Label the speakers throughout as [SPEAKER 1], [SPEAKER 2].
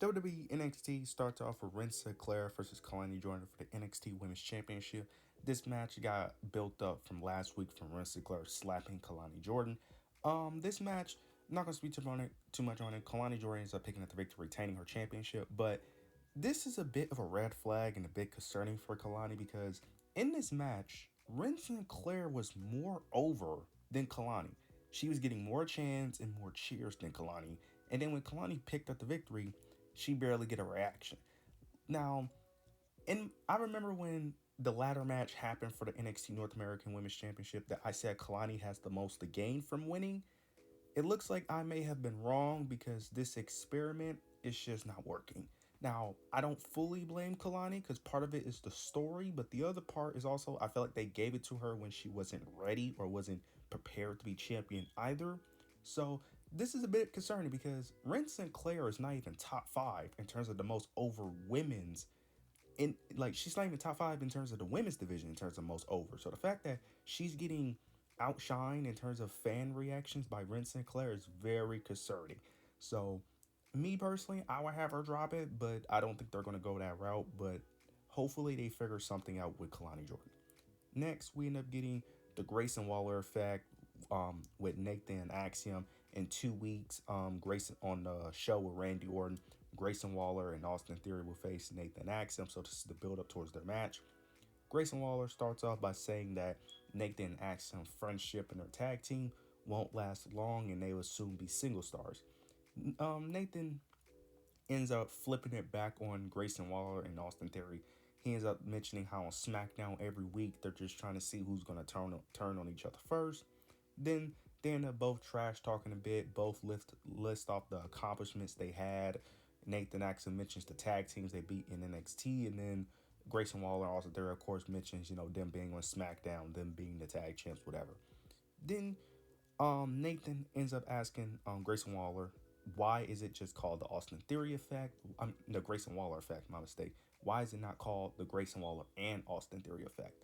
[SPEAKER 1] WWE NXT starts off with Sinclair versus Kanani Jordan for the NXT Women's Championship. This match got built up from last week from Sinclair slapping Kalani Jordan. This match, I'm not gonna speak too much on it. Kalani Jordan ends up picking up the victory, retaining her championship. But this is a bit of a red flag and a bit concerning for Kalani because in this match, Sinclair was more over than Kalani. She was getting more chants and more cheers than Kalani. And then when Kalani picked up the victory, she barely get a reaction. Now, and I remember when the ladder match happened for the NXT North American Women's Championship that I said Kalani has the most to gain from winning. It looks like I may have been wrong because this experiment is just not working. Now, I don't fully blame Kalani because part of it is the story, but the other part is also I feel like they gave it to her when she wasn't ready or wasn't prepared to be champion either. So this is a bit concerning because Ren Sinclair is not even top five in terms of the most over women's in like she's not even top five in terms of the women's division in terms of most over. So the fact that she's getting outshined in terms of fan reactions by Ren Sinclair is very concerning. So me personally, I would have her drop it, but I don't think they're gonna go that route. But hopefully they figure something out with Kalani Jordan. Next, we end up getting the Grayson Waller effect with Nathan and Axiom in 2 weeks. Grayson on the show with Randy Orton, Grayson Waller and Austin Theory will face Nathan and Axiom. So this is the build up towards their match. Grayson Waller starts off by saying that Nathan and Axiom's friendship and their tag team won't last long and they will soon be single stars. Nathan ends up flipping it back on Grayson Waller and Austin Theory. He ends up mentioning how on SmackDown every week they're just trying to see who's gonna turn on each other first. Then they end up both trash talking a bit, both list off the accomplishments they had. Nathan actually mentions the tag teams they beat in NXT, and then Grayson Waller also there of course mentions them being on SmackDown, them being the tag champs, whatever. Then Nathan ends up asking Grayson Waller, why is it just called the Austin Theory effect? The Grayson Waller effect, my mistake. Why is it not called the Grayson Waller and Austin Theory effect?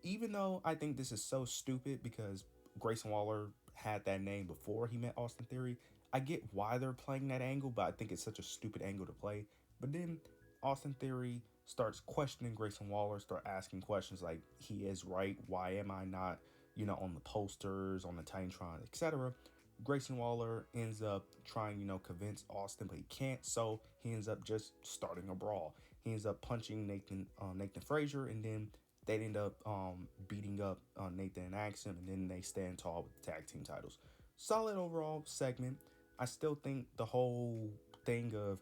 [SPEAKER 1] Even though I think this is so stupid because Grayson Waller had that name before he met Austin Theory, I get why they're playing that angle, but I think it's such a stupid angle to play. But then Austin Theory starts questioning Grayson Waller, start asking questions like, he is right, why am I not, on the posters, on the Titantron, etc. Grayson Waller ends up trying, convince Austin, but he can't. So he ends up just starting a brawl. He ends up punching Nathan Frazier, and then they end up beating up Nathan and Axon, and then they stand tall with the tag team titles. Solid overall segment. I still think the whole thing of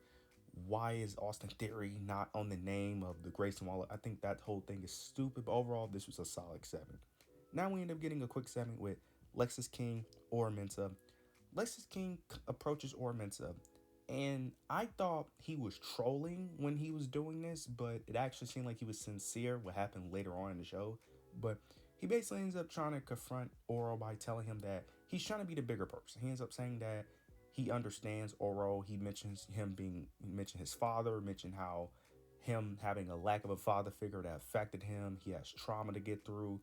[SPEAKER 1] why is Austin Theory not on the name of the Grayson Waller, I think that whole thing is stupid. But overall, this was a solid segment. Now we end up getting a quick segment with Lexis King or Mensa. Lexis King approaches Ormensa, and I thought he was trolling when he was doing this, but it actually seemed like he was sincere. What happened later on in the show, but he basically ends up trying to confront Oro by telling him that he's trying to be the bigger person. He ends up saying that he understands Oro. He mentions his father, mentioned how him having a lack of a father figure that affected him. He has trauma to get through,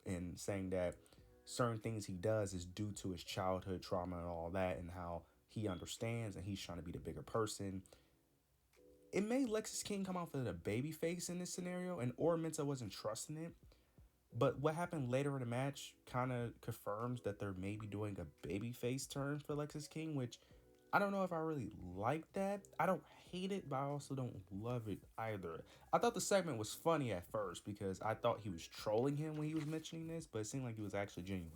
[SPEAKER 1] and saying that certain things he does is due to his childhood trauma and all that, and how he understands and he's trying to be the bigger person. It made Lexis King come off as a baby face in this scenario, and Ormenta wasn't trusting it. But what happened later in the match kind of confirms that they're maybe doing a babyface turn for Lexis King, which I don't know if I really like that. I don't hate it, but I also don't love it either. I thought the segment was funny at first because I thought he was trolling him when he was mentioning this, but it seemed like he was actually genuine.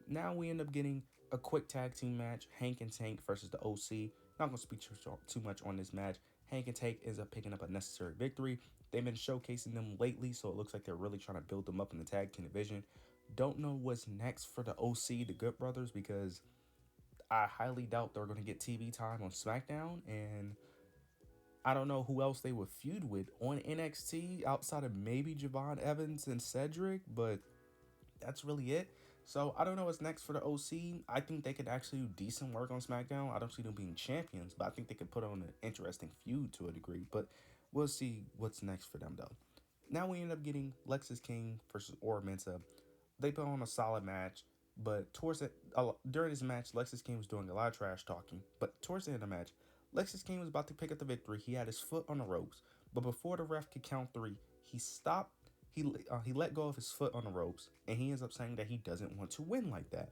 [SPEAKER 1] Now we end up getting a quick tag team match, Hank and Tank versus the OC. Not going to speak too much on this match. Hank and Tank ends up picking up a necessary victory. They've been showcasing them lately, so it looks like they're really trying to build them up in the tag team division. Don't know what's next for the OC, the Good Brothers, because I highly doubt they're going to get TV time on SmackDown, and I don't know who else they would feud with on NXT outside of maybe Javon Evans and Cedric, but that's really it. So I don't know what's next for the OC. I think they could actually do decent work on SmackDown. I don't see them being champions, but I think they could put on an interesting feud to a degree. But we'll see what's next for them though. Now we end up getting Lexis King versus Ora Mensah. They put on a solid match, but during this match, Lexis King was doing a lot of trash talking. But towards the end of the match, Lexus King was about to pick up the victory. He had his foot on the ropes, but before the ref could count three, he stopped. He let go of his foot on the ropes, and he ends up saying that he doesn't want to win like that.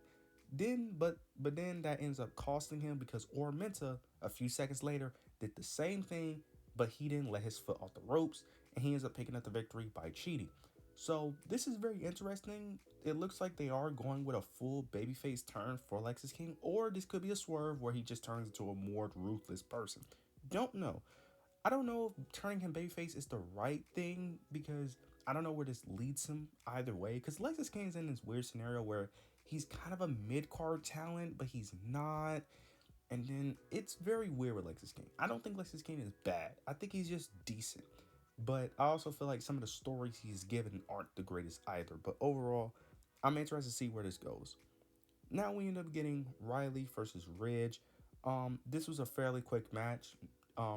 [SPEAKER 1] Then that ends up costing him because Ormenta a few seconds later did the same thing, but he didn't let his foot off the ropes, and he ends up picking up the victory by cheating. So this is very interesting. It looks like they are going with a full babyface turn for Lexus King, or this could be a swerve where he just turns into a more ruthless person. Don't know. I don't know if turning him babyface is the right thing because I don't know where this leads him either way. Because Lexus King's in this weird scenario where he's kind of a mid card talent, but he's not. And then it's very weird with Lexus King. I don't think Lexus King is bad. I think he's just decent. But I also feel like some of the stories he's given aren't the greatest either. But overall, I'm interested to see where this goes. Now we end up getting Riley versus Ridge. This was a fairly quick match.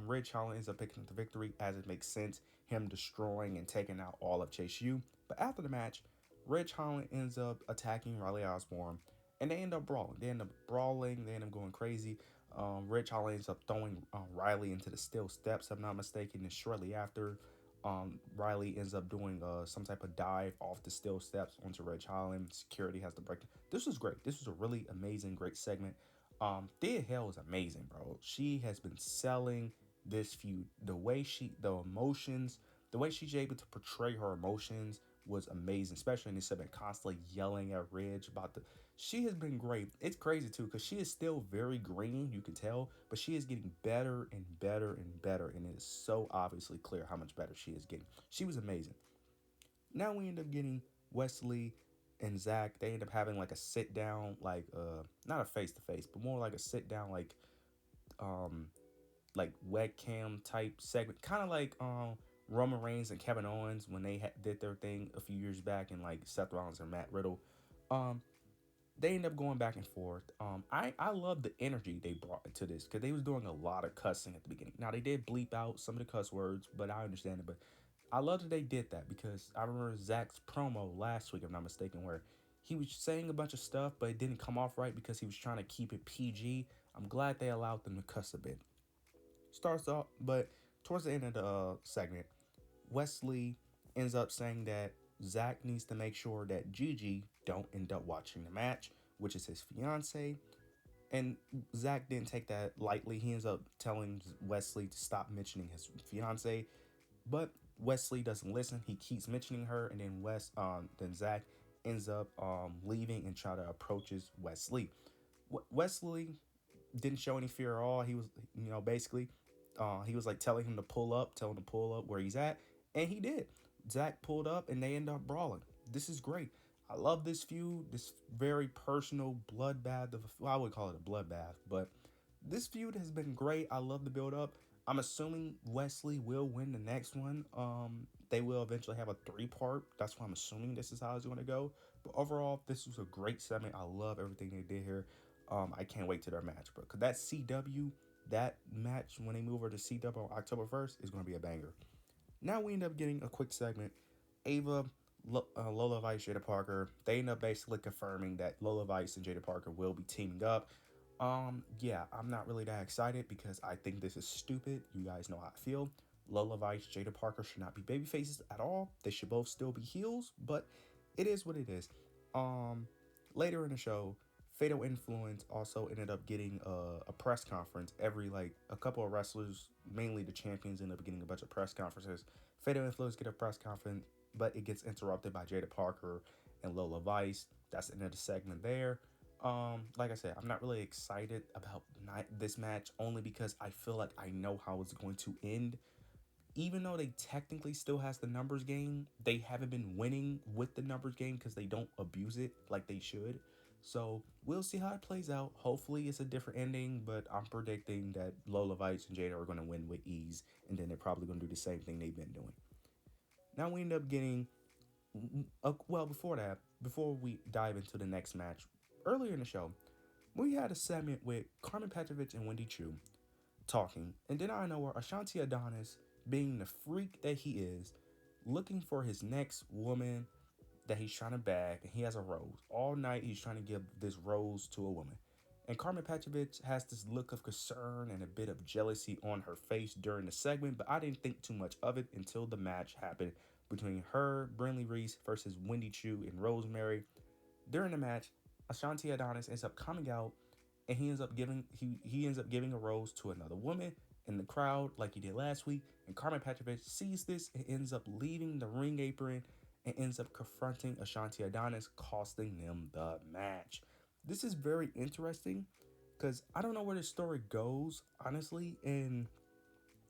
[SPEAKER 1] Ridge Holland ends up picking up the victory as it makes sense, him destroying and taking out all of Chase U. But after the match, Ridge Holland ends up attacking Riley Osborne, and they end up brawling. They end up going crazy. Ridge Holland ends up throwing Riley into the steel steps, if I'm not mistaken, and shortly after, Riley ends up doing some type of dive off the steel steps onto Ridge Holland. Security has to break. This was great. This was a really amazing, great segment. Thea Hale is amazing, bro. She has been selling this feud. The emotions, the way she's able to portray her emotions was amazing, especially in this segment, constantly yelling at Ridge about the. She has been great. It's crazy too, because she is still very green, you can tell, but she is getting better and better and better, and it is so obviously clear how much better she is getting. She was amazing. Now we end up getting Wesley and Zack. They end up having like a sit down, like not a face to face, but more like a sit down, um like webcam type segment, kind of like Roman Reigns and Kevin Owens when they did their thing a few years back, and like Seth Rollins and Matt Riddle. Um, they end up going back and forth. I love the energy they brought to this because they was doing a lot of cussing at the beginning. Now they did bleep out some of the cuss words, but I understand it. But I love that they did that because I remember Zack's promo last week, if I'm not mistaken, where he was saying a bunch of stuff, but it didn't come off right because he was trying to keep it PG. I'm glad they allowed them to cuss a bit. Starts off, but towards the end of the segment, Wesley ends up saying that Zack needs to make sure that Gigi don't end up watching the match, which is his fiance. And Zack didn't take that lightly. He ends up telling Wesley to stop mentioning his fiance, but Wesley doesn't listen. He keeps mentioning her, and then Zack ends up leaving and try to approaches Wesley. Wesley didn't show any fear at all. He was, basically, he was like telling him to pull up where he's at, and he did. Zack pulled up, and they end up brawling. This is great. I love this feud. This very personal bloodbath I would call it a bloodbath, but this feud has been great. I love the build up. I'm assuming Wesley will win the next one. They will eventually have a 3-part. That's why I'm assuming this is how it's going to go. But overall, this was a great segment. I love everything they did here. I can't wait to their match, bro. Cause that CW, that match when they move over to CW on October 1st is going to be a banger. Now we end up getting a quick segment. Ava, Lola Vice, Jada Parker. They end up basically confirming that Lola Vice and Jada Parker will be teaming up. Yeah, I'm not really that excited because I think this is stupid. You guys know how I feel. Lola Vice, Jada Parker should not be baby faces at all. They should both still be heels, but it is what it is. Um, Later in the show, Fatal Influence also ended up getting a press conference. Every like a couple of wrestlers, mainly the champions, end up getting a bunch of press conferences. Fatal Influence get a press conference, but it gets interrupted by Jada Parker and Lola Vice. That's the end of the segment there. Like I said, I'm not really excited about this match only because I feel like I know how it's going to end. Even though they technically still has the numbers game, they haven't been winning with the numbers game because they don't abuse it like they should. So we'll see how it plays out. Hopefully it's a different ending, but I'm predicting that Lola Vice and Jada are going to win with ease, and then they're probably going to do the same thing they've been doing. Now we end up getting, well, before we dive into the next match, earlier in the show, we had a segment with Carmen Petrovich and Wendy Chu talking, and then I know where Ashanti Adonis, being the freak that he is, looking for his next woman that he's trying to bag, and he has a rose. All night he's trying to give this rose to a woman. And Carmen Petrovich has this look of concern and a bit of jealousy on her face during the segment, but I didn't think too much of it until the match happened between her, Brinley Reese, versus Wendy Chu and Rosemary. During the match, Ashanti Adonis ends up coming out and he ends up giving a rose to another woman in the crowd like he did last week. And Carmen Petrovich sees this and ends up leaving the ring apron and ends up confronting Ashanti Adonis, costing them the match. This is very interesting because I don't know where the story goes, honestly, and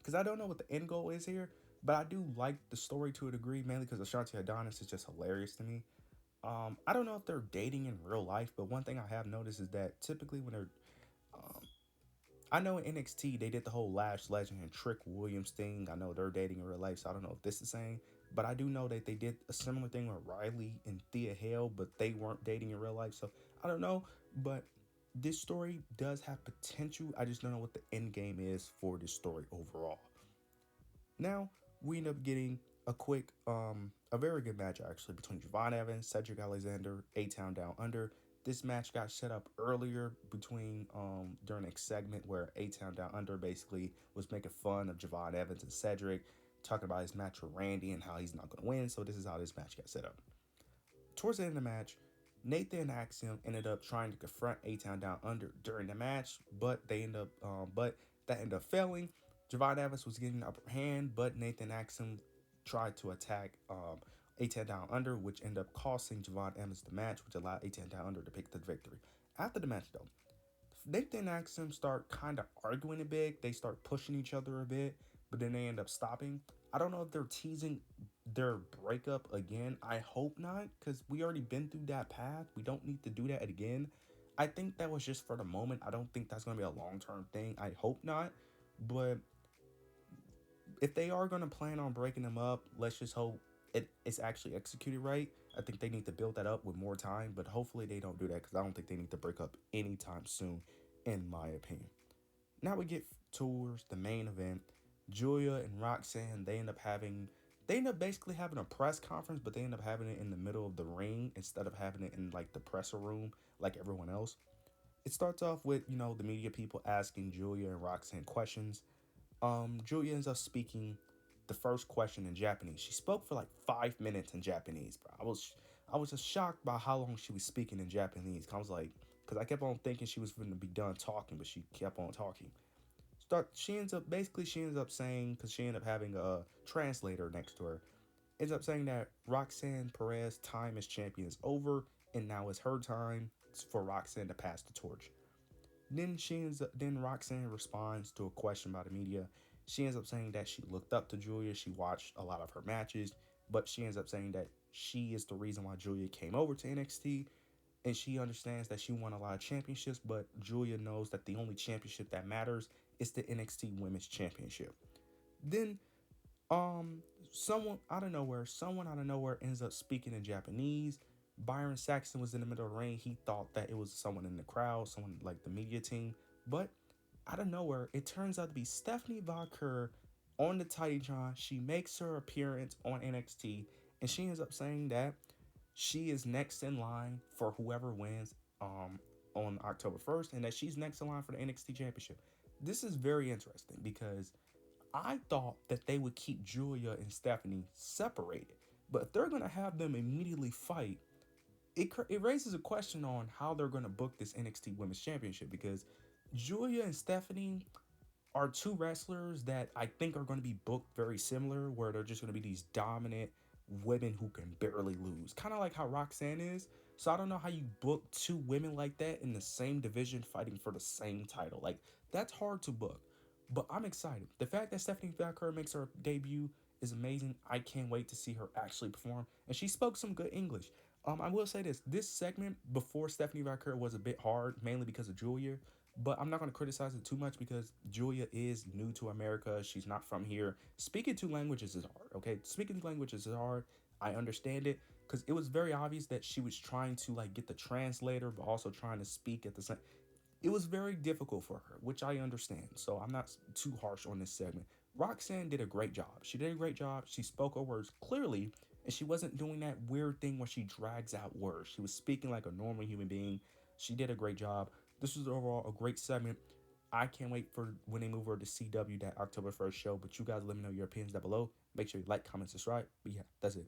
[SPEAKER 1] because I don't know what the end goal is here, but I do like the story to a degree, mainly because Ashanti Adonis is just hilarious to me. I don't know if they're dating in real life, but one thing I have noticed is that typically when they're, um, I know in NXT they did the whole Lash Legend and Trick Williams thing. I know they're dating in real life, so I don't know if this is the same. But I do know that they did a similar thing with Riley and Thea Hale, but they weren't dating in real life, so I don't know. But this story does have potential. I just don't know what the end game is for this story overall. Now we end up getting a very good match actually between Javon Evans, Cedric Alexander, A Town Down Under. This match got set up earlier between during a segment where A Town Down Under basically was making fun of Javon Evans and Cedric, talking about his match with Randy and how he's not going to win. So this is how this match got set up. Towards the end of the match, Nathan and Axiom ended up trying to confront A Town Down Under during the match, but that ended up failing. Javon Evans was getting the upper hand, but Nathan Axiom tried to attack A Town Down Under, which ended up costing Javon Evans the match, which allowed A Town Down Under to pick the victory. After the match, though, Nathan and Axon start kind of arguing a bit. They start pushing each other a bit, but then they end up stopping. I don't know if they're teasing their breakup again. I hope not, because we already been through that path. We don't need to do that again. I think that was just for the moment. I don't think that's going to be a long-term thing. I hope not. But if they are going to plan on breaking them up, let's just hope it's actually executed right. I think they need to build that up with more time, but hopefully they don't do that because I don't think they need to break up anytime soon, in my opinion. Now we get towards the main event. Julia and Roxanne, they end up basically having a press conference, but they end up having it in the middle of the ring instead of having it in like the presser room like everyone else. It starts off with, the media people asking Julia and Roxanne questions. Julia ends up speaking the first question in Japanese. She spoke for like 5 minutes in Japanese, bro. I was just shocked by how long she was speaking in Japanese. I was like, because I kept on thinking she was going to be done talking, but she kept on talking. She ends up saying, because she ended up having a translator next to her, ends up saying that Roxanne Perez time as champion is over, and now it's her time for Roxanne to pass the torch. Then Roxanne responds to a question by the media. She ends up saying that she looked up to Julia. She watched a lot of her matches, but she ends up saying that she is the reason why Julia came over to NXT, and she understands that she won a lot of championships, but Julia knows that the only championship that matters is the NXT Women's Championship. Then um, someone out of nowhere ends up speaking in Japanese. Byron Saxton was in the middle of the ring. He thought that it was someone in the crowd, someone like the media team. But out of nowhere, it turns out to be Stephanie Vaquer on the Titantron. She makes her appearance on NXT, and she ends up saying that she is next in line for whoever wins on October 1st, and that she's next in line for the NXT Championship. This is very interesting because I thought that they would keep Julia and Stephanie separated. But if they're going to have them immediately fight, it raises a question on how they're going to book this NXT Women's Championship because Julia and Stephanie are two wrestlers that I think are going to be booked very similar, where they're just going to be these dominant women who can barely lose, kind of like how Roxanne is. So I don't know how you book two women like that in the same division fighting for the same title. Like, that's hard to book. But I'm excited. The fact that Stephanie Valkyrie makes her debut is amazing. I can't wait to see her actually perform. And she spoke some good English. I will say this segment before Stephanie Valkyrie was a bit hard, mainly because of Julia. But I'm not going to criticize it too much because Julia is new to America. She's not from here. Speaking two languages is hard, okay? Speaking languages is hard. I understand it because it was very obvious that she was trying to like get the translator, but also trying to speak at the same. It was very difficult for her, which I understand. So I'm not too harsh on this segment. Roxanne did a great job. She did a great job. She spoke her words clearly, and she wasn't doing that weird thing where she drags out words. She was speaking like a normal human being. She did a great job. This was overall a great segment. I can't wait for when they move over to CW that October 1st show. But you guys let me know your opinions down below. Make sure you like, comment, subscribe. But yeah, that's it.